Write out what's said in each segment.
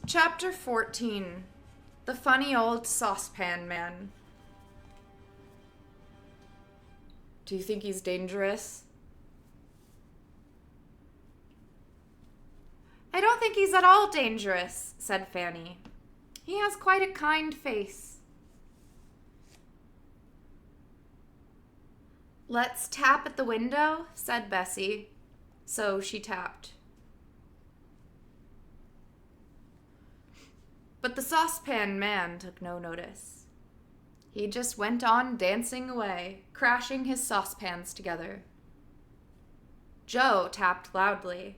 Chapter 14. The Funny Old Saucepan Man. Do you think he's dangerous? I don't think he's at all dangerous, said Fanny. He has quite a kind face. Let's tap at the window, said Bessie. So she tapped. But the saucepan man took no notice. He just went on dancing away, crashing his saucepans together. Joe tapped loudly.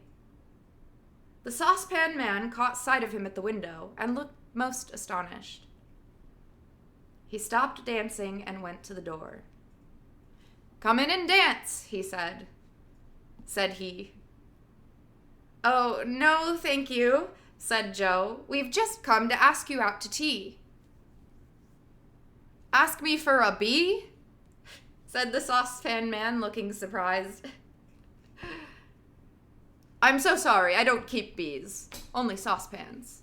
The saucepan man caught sight of him at the window and looked most astonished. He stopped dancing and went to the door. Come in and dance, he said. Said he. Oh, no, thank you, said Joe. We've just come to ask you out to tea. Ask me for a bee? Said the saucepan man, looking surprised. I'm so sorry, I don't keep bees, only saucepans.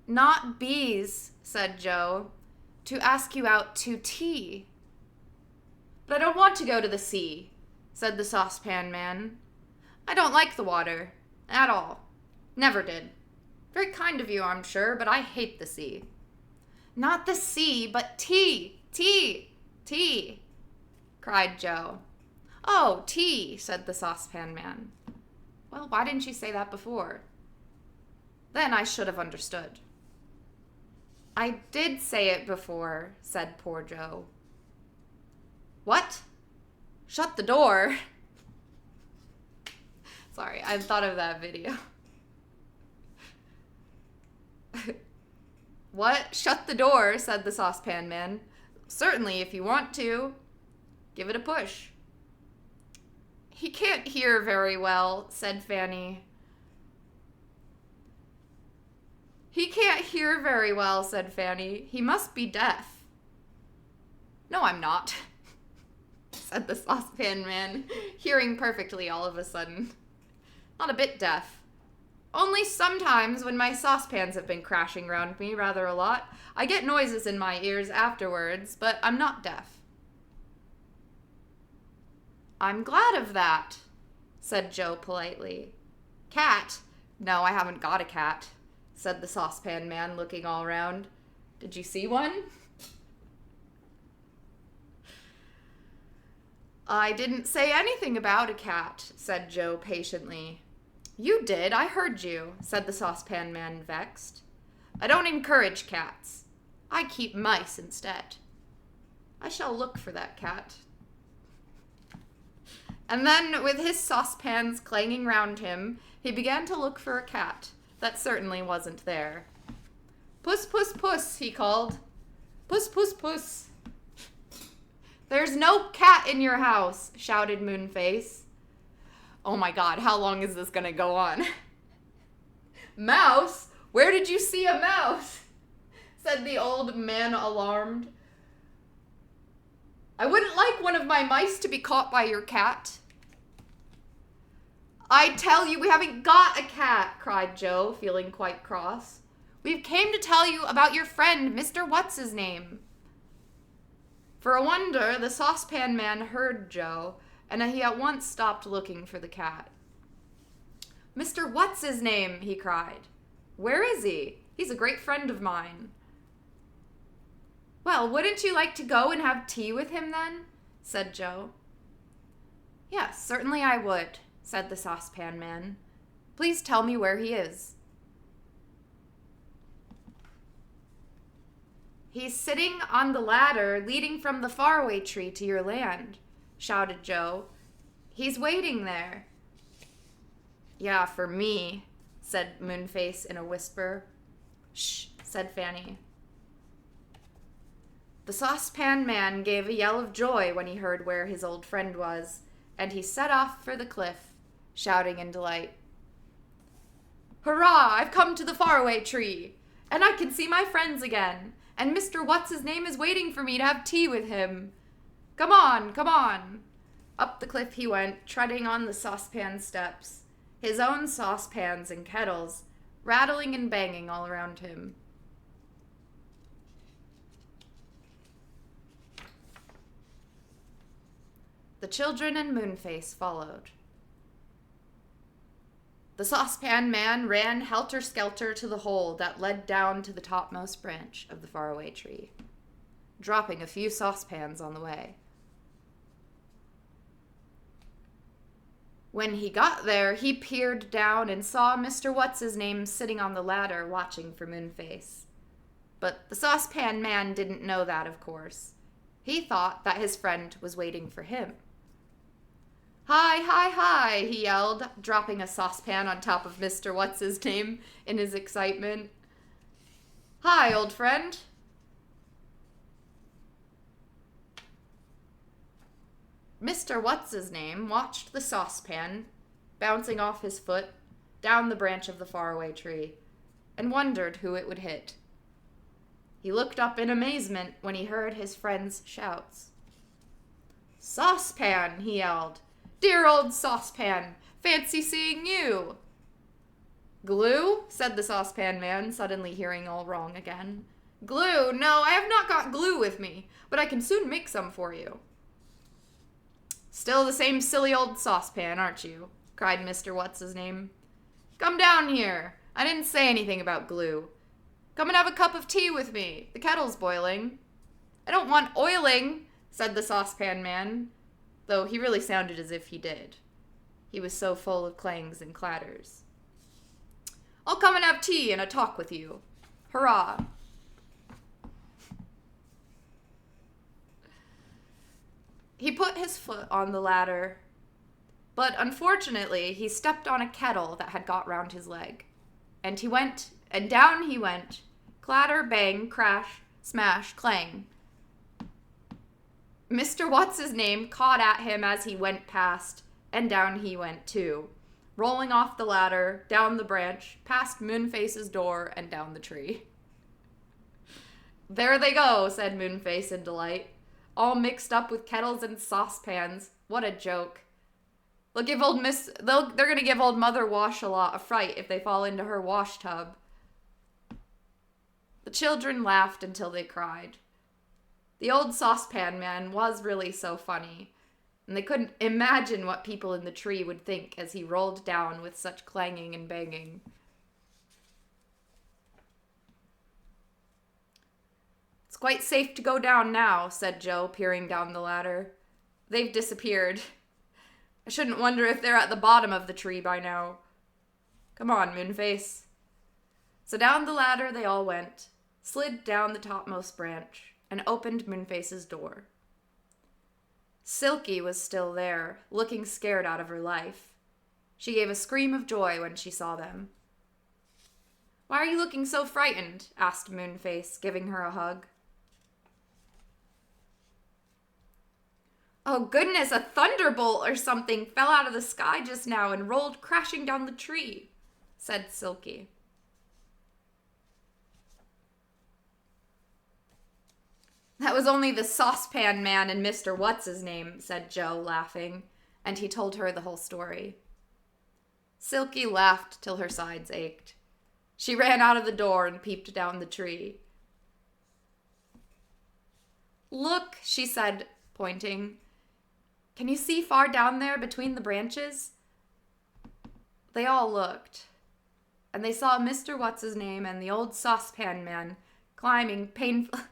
Not bees, said Joe, to ask you out to tea. But I don't want to go to the sea, said the saucepan man. I don't like the water, at all. Never did. Very kind of you, I'm sure, but I hate the sea. Not the sea, but tea, tea, tea, cried Joe. Oh, tea, said the saucepan man. Well, why didn't you say that before? Then I should have understood. I did say it before, said poor Joe. What? Shut the door. Sorry, I thought of that video. What? Shut the door, said the saucepan man. Certainly, if you want to. Give it a push. He can't hear very well, said Fanny. He can't hear very well, said Fanny. He must be deaf. No, I'm not, said the saucepan man, hearing perfectly all of a sudden. Not a bit deaf. Only sometimes when my saucepans have been crashing round me rather a lot, I get noises in my ears afterwards, but I'm not deaf. I'm glad of that, said Joe politely. Cat? No, I haven't got a cat, said the saucepan man, looking all round. Did you see one? I didn't say anything about a cat, said Joe patiently. You did, I heard you, said the saucepan man, vexed. I don't encourage cats. I keep mice instead. I shall look for that cat. And then, with his saucepans clanging round him, he began to look for a cat that certainly wasn't there. Puss, puss, puss, he called. Puss, puss, puss. There's no cat in your house, shouted Moonface. Oh my God, how long is this gonna go on? Mouse? Where did you see a mouse? Said the old man, alarmed. I wouldn't like one of my mice to be caught by your cat. I tell you, we haven't got a cat, cried Joe, feeling quite cross. We came to tell you about your friend, Mr. What's-his-name. For a wonder, the saucepan man heard Joe, and he at once stopped looking for the cat. Mr. What's-his-name, he cried. Where is he? He's a great friend of mine. Well, wouldn't you like to go and have tea with him then? Said Joe. Yes, certainly I would, said the saucepan man. Please tell me where he is. He's sitting on the ladder leading from the faraway tree to your land, shouted Joe. He's waiting there. Yeah, for me, said Moonface in a whisper. Shh, said Fanny. The saucepan man gave a yell of joy when he heard where his old friend was, and he set off for the cliff, shouting in delight. Hurrah! I've come to the faraway tree, and I can see my friends again, and Mr. What's-his-name is waiting for me to have tea with him. Come on, come on. Up the cliff he went, treading on the saucepan steps. his own saucepans and kettles rattling and banging all around him. The children and Moonface followed. The saucepan man ran helter-skelter to the hole that led down to the topmost branch of the faraway tree, dropping a few saucepans on the way. When he got there, he peered down and saw Mr. What's-his-name sitting on the ladder watching for Moonface. But the saucepan man didn't know that, of course. He thought that his friend was waiting for him. "Hi, hi, hi," he yelled, dropping a saucepan on top of Mr. What's-his-name in his excitement. "Hi, old friend." Mr. What's-his-name watched the saucepan bouncing off his foot down the branch of the faraway tree and wondered who it would hit. He looked up in amazement when he heard his friend's shouts. "Saucepan," he yelled. "Dear old saucepan, fancy seeing you." "Glue?" said the saucepan man, suddenly hearing all wrong again. "Glue? No, I have not got glue with me, but I can soon make some for you." "Still the same silly old saucepan, aren't you?" cried Mr. What's-his-name. "Come down here. I didn't say anything about glue. Come and have a cup of tea with me. The kettle's boiling." "I don't want oiling," said the saucepan man, though he really sounded as if he did. He was so full of clangs and clatters. "I'll come and have tea and a talk with you. Hurrah." He put his foot on the ladder, but unfortunately he stepped on a kettle that had got round his leg. And he went, and down he went, clatter, bang, crash, smash, clang. Mr. What's-his-name caught at him as he went past, and down he went too, rolling off the ladder, down the branch, past Moonface's door, and down the tree. "There they go," said Moonface in delight. "All mixed up with kettles and saucepans. What a joke. They're gonna give old Mother Wash-a-Lot a fright if they fall into her wash tub." The children laughed until they cried. The old saucepan man was really so funny, and they couldn't imagine what people in the tree would think as he rolled down with such clanging and banging. "It's quite safe to go down now," said Joe, peering down the ladder. "They've disappeared. I shouldn't wonder if they're at the bottom of the tree by now. Come on, Moonface." So down the ladder they all went, slid down the topmost branch, and opened Moonface's door. Silky was still there, looking scared out of her life. She gave a scream of joy when she saw them. "Why are you looking so frightened?" asked Moonface, giving her a hug. "Oh goodness, a thunderbolt or something fell out of the sky just now and rolled crashing down the tree," said Silky. "That was only the saucepan man and Mr. What's-his-name," said Joe, laughing, and he told her the whole story. Silky laughed till her sides ached. She ran out of the door and peeped down the tree. "Look," she said, pointing. "Can you see far down there between the branches?" They all looked, and they saw Mr. What's-his-name and the old saucepan man climbing painfully.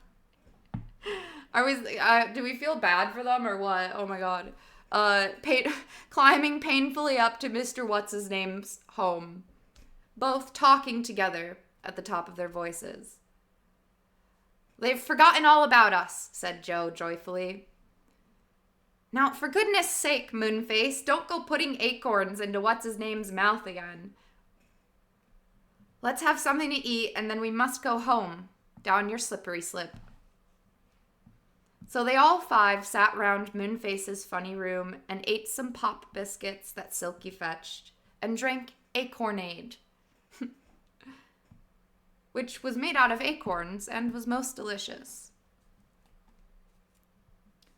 Do we feel bad for them or what? Oh my god. Climbing painfully up to Mr. What's-his-name's home, both talking together at the top of their voices. "They've forgotten all about us," said Joe joyfully. "Now, for goodness sake, Moonface, don't go putting acorns into What's-his-name's mouth again. Let's have something to eat, and then we must go home. Down your slippery slip." So they all five sat round Moonface's funny room and ate some pop biscuits that Silky fetched, and drank acornade, which was made out of acorns and was most delicious.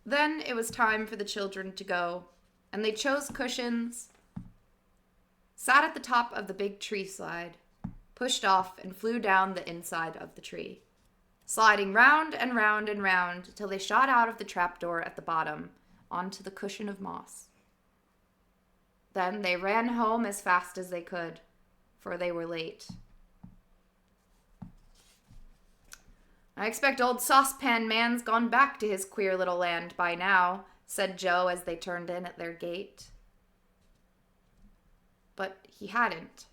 Then it was time for the children to go, and they chose cushions, sat at the top of the big tree slide, pushed off, and flew down the inside of the tree, sliding round and round and round till they shot out of the trapdoor at the bottom onto the cushion of moss. Then they ran home as fast as they could, for they were late. I expect old Saucepan Man's gone back to his queer little land by now, said Joe as they turned in at their gate. But he hadn't.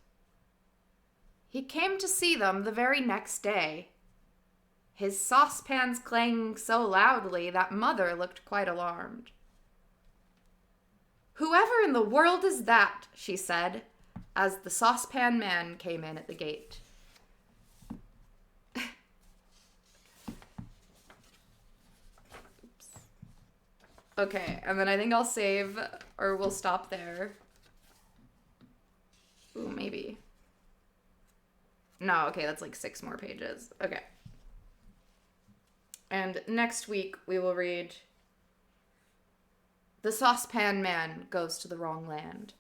He came to see them the very next day, his saucepans clanging so loudly that Mother looked quite alarmed. "Whoever in the world is that?" she said, as the Saucepan Man came in at the gate. Oops. Okay, and then I think I'll save, or we'll stop there. Ooh, maybe. No, okay, that's like 6 more pages. Okay. And next week we will read The Saucepan Man Goes to the Wrong Land.